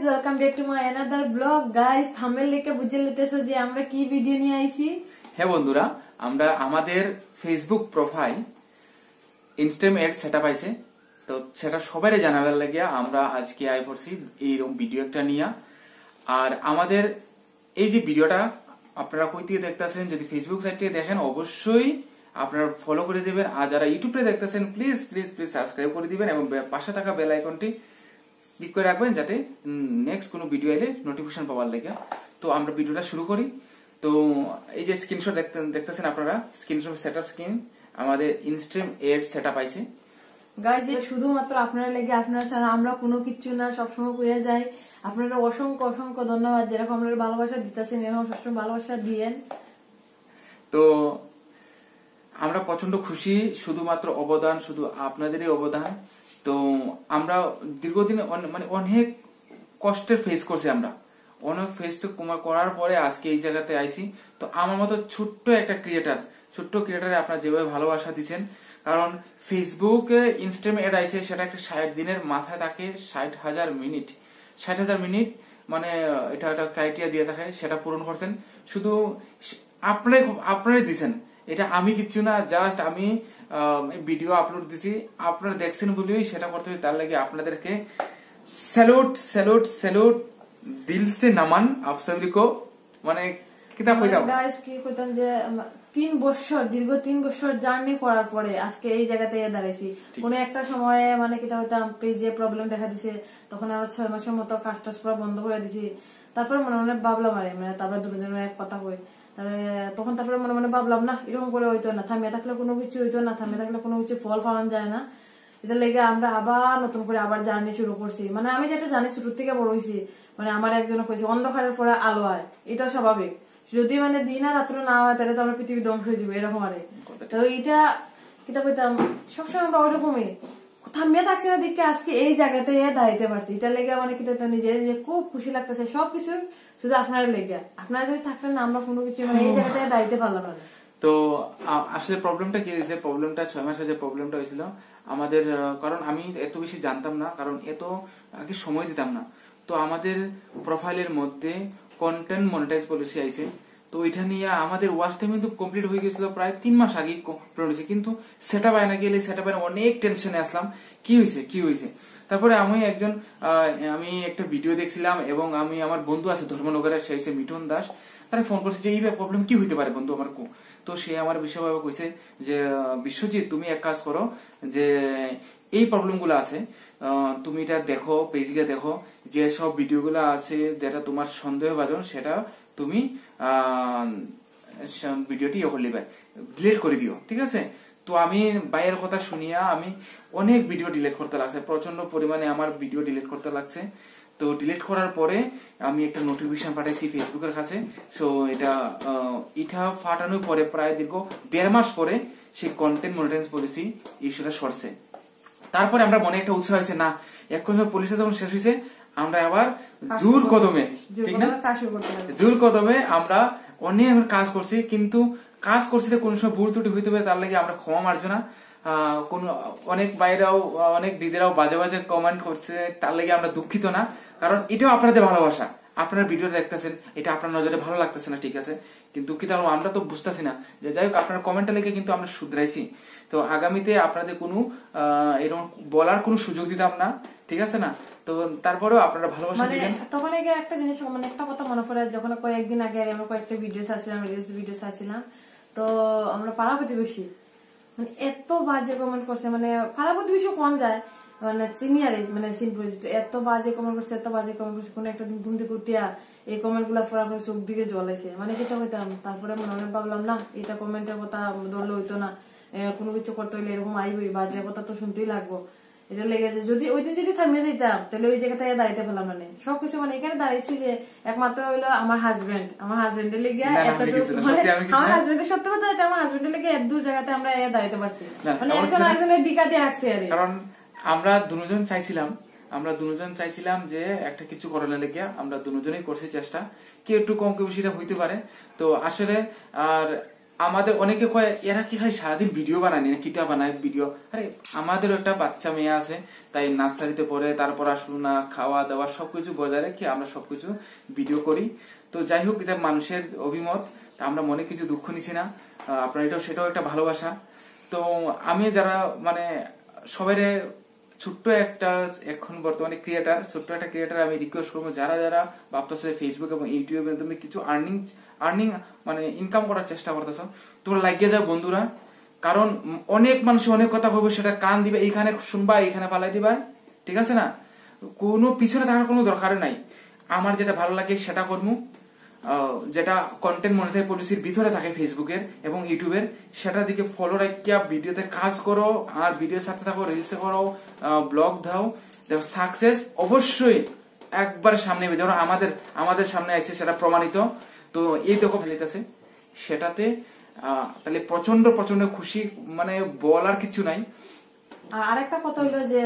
Guys, welcome back to my another blog. Guys, thumbnail দেখে বুঝে নিতেছো যে আমরা কি ভিডিও নিয়ে আইছি। হ্যাঁ বন্ধুরা, আমরা আমাদের Facebook profile Instagram ad setup আইছে, তো সেটা সবাইরে জানাবার লাগিয়া আমরা আজকে আই পড়ছি এইরকম ভিডিও একটা নিয়া। আর আমাদের এই যে ভিডিওটা আপনারা কই থেকে দেখতেছেন, যদি ফেসবুক সাইট থেকে দেখেন অবশ্যই আপনারা ফলো করে দিবেন, আর যারা ইউটিউব থেকে দেখতেছেন প্লিজ প্লিজ প্লিজ সাবস্ক্রাইব করে দিবেন এবং পাশে থাকা বেল আইকনটি ক্লিক করে রাখবেন যাতে নেক্সট কোনো ভিডিও এলে নোটিফিকেশন পাওয়ার লাগে। তো আমরা ভিডিওটা শুরু করি। তো এই যে স্ক্রিনশট দেখতেছেন আপনারা, স্ক্রিনশট সেটআপ স্ক্রিন আমাদের ইনস্ট্রিম এড সেটআপ আইছে। গাইজ, শুধুমাত্র আপনারা লেগে, আপনারা ছাড়া আমরা কোনো কিছু না, সবসময় কইয়া যাই। আপনারা অসংখ্য অসংখ্য ধন্যবাদ, যেরকম আপনারা ভালোবাসা দিতেছেন এরকম সবসময় ভালোবাসা দিয়েন। তো আমরা প্রচন্ড খুশি, শুধুমাত্র অবদান শুধু আপনাদেরই অবদান। তো আমরা দীর্ঘদিন মানে অনেক কষ্টের ফেস করছি, আমরা অনেক ফেস করার পরে আজকে এই জায়গাতে আইছি। তো আমার মতো ছোট্ট ক্রিয়েটারে আপনারা যেভাবে ভালোবাসা দিচ্ছেন, কারণ ফেসবুক ইনস্টাগ্রাম এড আইছে, সেটা একটা 60 দিনের মাথায় থাকে 60,000 মিনিট, মানে এটা একটা ক্রাইটেরিয়া দিয়ে থাকে, সেটা পূরণ করছেন শুধু আপনারাই দিচ্ছেন। এটা আমি কিচ্ছু না, জাস্ট আমি ভিডিও আপলোড দিছি, আপনারা দেখছেন বলেই সেটা করতে হবে। তার লাগে আপনাদেরকে স্যালুট স্যালুট স্যালুট, দিল সে নামান আপ সবরি কো। মানে কিতা কইতাম গাইস, কি কইতাম যে দীর্ঘ 3 বছর জার্নি করার পরে আজকে এই জায়গাতে দাঁড়াইছি। কোন একটা সময়ে মানে কিতা হইতাম, পেজে প্রবলেম দেখা দিছে, তখন আরো 6 মাসের মতো কাজ টাজ পুরো বন্ধ করে দিছি। তারপরে মনে মনে ভাবলাম, মানে তারপরে দুজনের এক কথা কই, তারপরে মনে মনে ভাবলাম না, এরকম করে হইতো না, থামিয়ে থাকলে কোনো কিছু হইতো না, থামিয়ে থাকলে কোনো কিছু ফল পাওয়া যায় না। এটা লেগে আমরা আবার নতুন করে আবার জার্নি শুরু করছি। মানে আমি যেটা জানি, ছোট থেকে বড় হয়েছি, মানে আমার একজনে কইছে অন্ধকারের পরে আলো হয়, এটা স্বাভাবিক। যদি মানে দিন আর রাত্র না হয় তাহলে তো আমরা পৃথিবী ধ্বংস হয়ে যাবো, এরকম আরে। তো এইটা কিতা কইতাম, সবসময় আমরা ওইরকমই থামিয়ে থাকছি না, দিকে আজকে এই জায়গাতে দাঁড়াইতে পারছি। এটা লেগে মানে কিতা নিজের যে খুব খুশি লাগতেছে, সবকিছু শুধু আপনারা লেগে। আপনারা যদি থাকতেন না, আমরা কোনো কিছু মানে এই জায়গাতে দাঁড়াইতে পারলাম না। তো আসলে প্রবলেমটা কি হয়েছে, প্রবলেমটা 6 মাসে যে প্রবলেমটা হয়েছিল আমাদের, কারণ আমি এত বেশি জানতাম না, কারণ এত আগে সময় দিতাম না। তো আমাদের প্রোফাইলের মধ্যে কন্টেন্ট মনিটাইজ পলিসি আইছে, তো এটা নিয়ে আমাদের ওয়াচ টাইম কিন্তু কমপ্লিট হয়ে গেছিল প্রায় 3 মাস আগে কমপ্লিট হয়েছে, কিন্তু সেটআপ আয় না গেলে সেটআপ আয় অনেক টেনশনে আসলাম, কি হয়েছে। তারপরে আমি একটা ভিডিও দেখছিলাম এবং আমি আমার বন্ধু আছে ধর্মনগরে, সে হচ্ছে মিঠুন দাস, তারা ফোন করছে যে এই প্রবলেম কি হইতে পারে বন্ধু আমার কো। তো সে আমার বিষয়ভাবে কইছে যে বিশ্বজিৎ, তুমি এক কাজ করো, যে এই প্রবলেম গুলো আছে তুমি এটা দেখো, পেজে দেখো, যে সব ভিডিও গুলো আছে যেটা তোমার সন্দেহভাজন, সেটা তুমি ভিডিওটি ডিলিট করে দিও, ঠিক আছে। তো আমি বাইরের কথা শুনিয়া আমি অনেক ভিডিও ডিলিট করতে লাগছে, প্রচন্ড পরিমাণে আমার ভিডিও ডিলিট করতে লাগছে। তো ডিলিট করার পরে আমি একটা নোটিফিকেশন পাঠাইছি ফেসবুকের কাছে। সো এটা ফাটানোর পরে প্রায় দীর্ঘ 1.5 মাস পরে সেই কন্টেন্ট মনিটাইজ পলিসি ইস্যুটা সরছে। তারপরে আমরা মনে একটা উৎসাহ হয়েছে, না এক পলিসি যখন শেষ হয়েছে, আমরা আবার জোর কদমে, ঠিক না, জোর কদমে আমরা অনেক কাজ করছি। কিন্তু কাজ করছি কোন সময় ভুল ত্রুটি হইতে পারে, তার লাগে আমরা ক্ষমা মার্জনা। অনেক বাইরাও, অনেক দিদিরাও বাজে বাজে কমেন্ট করছে, তার লাগে আমরা দুঃখিত না, কারণ এটাও আপনাদের ভালোবাসা। আপনারা ভিডিও দেখতেছেন, এটা আপনার নজরে ভালো লাগতেছে না, ঠিক আছে, কিন্তু কি তাহলে আমরা তো বুঝতেছি না। যে যাই হোক, আপনার কমেন্টটা লিখে কিন্তু আমরা শুধরাইছি। তো আগামীতে আপনাদের কোনো এরকম বলার কোনো সুযোগ দিতাম না, ঠিক আছে না। তো তারপরেও আপনারা ভালোবাসা দিবেন। তখন একটা জিনিস, মানে একটা কথা মনে পড়ে, যখন কয়েকদিন আগে আমরা কয়েকটা ভিডিও ছাড়ছিলাম, রিলস ভিডিও ছাড়ছিলাম, তো আমরা পাড়া প্রতিবেশী মানে এত বাজে কমেন্ট করছে, মানে পাড়া প্রতিবেশী কোন যায়, মানে সিনিয়র, মানে পরিচিত, এত বাজে কমেন্ট করছে, কোনো একটা দিন ঘুমতে কুটিয়া এই কমেন্ট গুলা পড়া করে চোখ দিকে জ্বলাইছে, মানে কেটে হইতাম। তারপরে মনে মনে ভাবলাম, না, এটা কমেন্টের কথা ধরলে হইতো না, কোনো কিছু করতে হইলে এরকম আইবই, বাজে কথা তো শুনতেই লাগবো। এটা লেগেছে, যদি ওই দিন যদি থামিয়ে দিতাম তাহলে ওই জায়গাতে দাঁড়াইতে পেলাম, মানে সবকিছু, মানে এখানে দাঁড়িয়েছি যে একমাত্র হইলো আমার হাজবেন্ডের লেগে এতটুকু, আমার হাজবেন্ডের সত্যি কথা, এটা আমার হাজবেন্ডের লেগে এত দূর জায়গাতে আমরা দাঁড়াইতে পারছি, মানে একজন আরেকজনের ডিকাতে রাখছি আর। কারণ আমরা দুজন চাইছিলাম যে একটা কিছু করার লেগে, আমরা দুজনেই করছি চেষ্টা, কি একটু কম কি বেশিটা হইতে পারে। তো আসলে আর আমাদের অনেকে কয় এরা কি খালি সারাদিন ভিডিও বানায় না, কিটা বানায় ভিডিও। আরে আমাদেরও একটা বাচ্চা মেয়ে আছে, তাই নার্সারিতে পড়ে, তার পড়াশোনা, খাওয়া দাওয়া সবকিছু বজায় রেখে আমরা সবকিছু ভিডিও করি। তো যাই হোক, এটা মানুষের অভিমত, তা আমরা মনে কিছু দুঃখ নিছি না। আপনার সেটাও একটা ভালোবাসা। তো আমি যারা মানে সবাই ছোট্ট একটা এখন বর্তমানে ক্রিয়েটার, ছোট্ট একটা ক্রিয়েটার, আমি রিকোয়েস্ট করবো যারা যারা ভাবতেছো ফেসবুক এবং ইউটিউবে তুমি কিছু আর্নিং মানে ইনকাম করার চেষ্টা করতেছো, তোমরা লাগিয়ে যাও বন্ধুরা। কারণ অনেক মানুষ অনেক কথা বলবে, সেটা কান দিবে, এইখানে শুনবা, এইখানে পালাই দিবা, ঠিক আছে না? কোনো পিছনে থাকার কোনো দরকার নাই। আমার যেটা ভালো লাগে সেটা করবো, যেটা কন্টেন্ট মনিটাইজ পলিসির ভিতরে থাকে ফেসবুকের এবং ইউটিউবের, সেটার দিকে ফলো রাখিয়া ভিডিওতে কাজ করো, আর ভিডিওর সাথে থাকো, রিলস করো, ব্লগ দাও, সাকসেস অবশ্যই একবার সামনে যেমন আমাদের সামনে আছে, সেটা প্রমাণিত। তো এই দেখো ফেলিতেছে সেটাতে, তাহলে প্রচন্ড প্রচন্ড খুশি, মানে বলার কিছু নাই। আর আরেকটা কথা হলো যে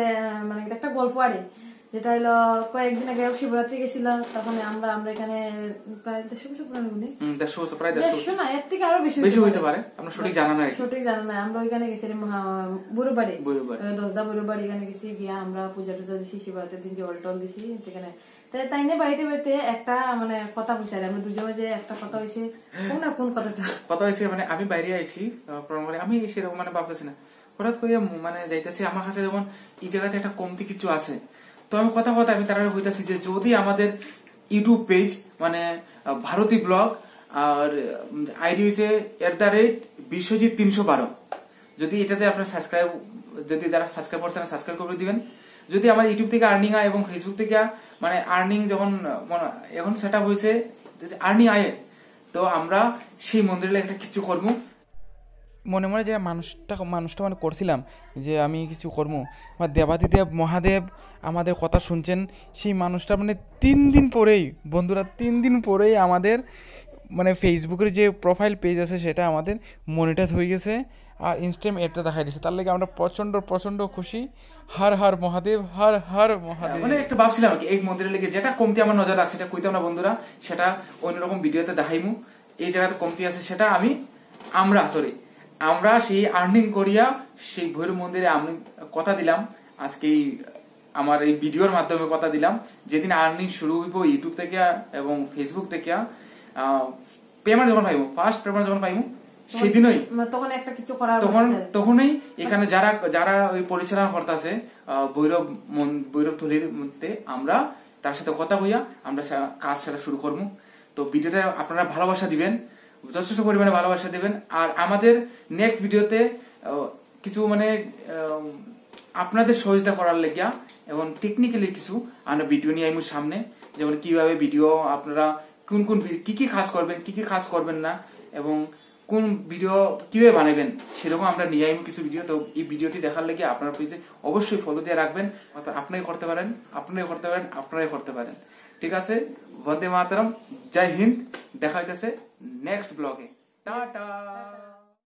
মানে একটা গল্প আরে, যেটা হলো কয়েকদিন আগে শিবরাত্রি গেছিলাম, তখন আমরা এখানে প্রায় 150 বছর পুরানো, 150 প্রায় 150 না, এর থেকে আরো বেশি হইতে পারে, আমরা সঠিক জানা নাই। আমরা ওইখানে গেছি বুড়োবাড়ি, 10দা বুড়োবাড়ি, এখানে গেছি, গিয়া আমরা পূজা টুজা দিছি, শিবরাত্রির দিন জল টল দিছি সেখানে। তাই নিয়ে বাড়িতে একটা মানে কথা বলছি, আমরা দুজনে যে একটা কথা হয়েছে, কোন কথা হয়েছে মানে আমি বাইরে আইছি, আমি সেরকম মানে ভাবতেছি না, হঠাৎ করে মানে যাইতেছি, আমার কাছে যখন এই জায়গাতে একটা কমতি কিছু আছে, তো আমি কথা আমি তারা হইতেছি যে যদি আমাদের ইউটিউব পেজ মানে ভারতী ব্লগ আর আইডি হচ্ছে @বিশ্বজিৎ 312, যদি এটাতে আপনার সাবস্ক্রাইব, যদি যারা সাবস্ক্রাইব করছেন সাবস্ক্রাইব করে দিবেন। যদি আমার ইউটিউব থেকে আর্নিং হয় এবং ফেসবুক থেকে মানে আর্নিং যখন এখন সেট আপ হয়েছে, আর্নিং আয়, তো আমরা সেই মন্দিরে একটা কিছু করবো। মনে মনে যে মানুষটা মানে করছিলাম যে আমি কিছু করবো, আমার দেবাদিদেব মহাদেব আমাদের কথা শুনছেন, সেই মানুষটা মানে 3 দিন পরেই বন্ধুরা, 3 দিন পরেই আমাদের মানে ফেসবুকের যে প্রোফাইল পেজ আছে সেটা আমাদের মনিটাইজ হয়ে গেছে, আর ইনস্ট্যান্ট এটা দেখাই দিচ্ছে। তার লাগে আমরা প্রচন্ড খুশি। হর হর মহাদেব, হর হর মহাদেব। মানে একটা ভাবছিলাম এই মন্দিরের লেগে যেটা কমতি আমার নজর আছে, সেটা কইতাম না বন্ধুরা, সেটা অন্যরকম ভিডিওতে দেখাইমু। এই জায়গাতে কমতি আছে, সেটা আমরা সেই আর্নিং করিয়া সেই ভৈরব মন্দিরে আমি কথা দিলাম, আজকে আমার এই ভিডিওর মাধ্যমে কথা দিলাম, যেদিন আর্নিং শুরু হইব ইউটিউব থেকে এবং ফেসবুক থেকে, পেমেন্ট যখন পাইবো, ফার্স্ট পেমেন্ট যখন পাইবো, সেদিনই তখন একটা কিছু করার তখনই এখানে যারা ওই পরিচালনা করতেছে ভৈরব থলির মধ্যে, আমরা তার সাথে কথা হইয়া আমরা কাজ সেটা শুরু করবো। তো ভিডিওটা আপনারা ভালোবাসা দিবেন, যথেষ্ট পরিমাণে ভালোবাসা দিবেন। আর আমাদের নেক্সট ভিডিওতে কিছু মানে আপনাদের সহযোগিতা করার লেগিয়া এবং টেকনিক্যালি কিছু আমরা ভিডিও নিয়ে আইমু সামনে, যেমন কিভাবে ভিডিও আপনারা কোন কি কি কাজ করবেন, কি কি কাজ করবেন না, এবং কোন ভিডিও কিভাবে বানাবেন, সেরকম আমরা নিয়ে আইমু কিছু ভিডিও। তো এই ভিডিওটি দেখার লেগে আপনার পেজে অবশ্যই ফলো দিয়ে রাখবেন, আপনারাই করতে পারেন। ঠিক আছে, বন্দে মাতরম, জয় হিন্দ, দেখা হইতেছে নেক্সট ব্লগে, টাটা।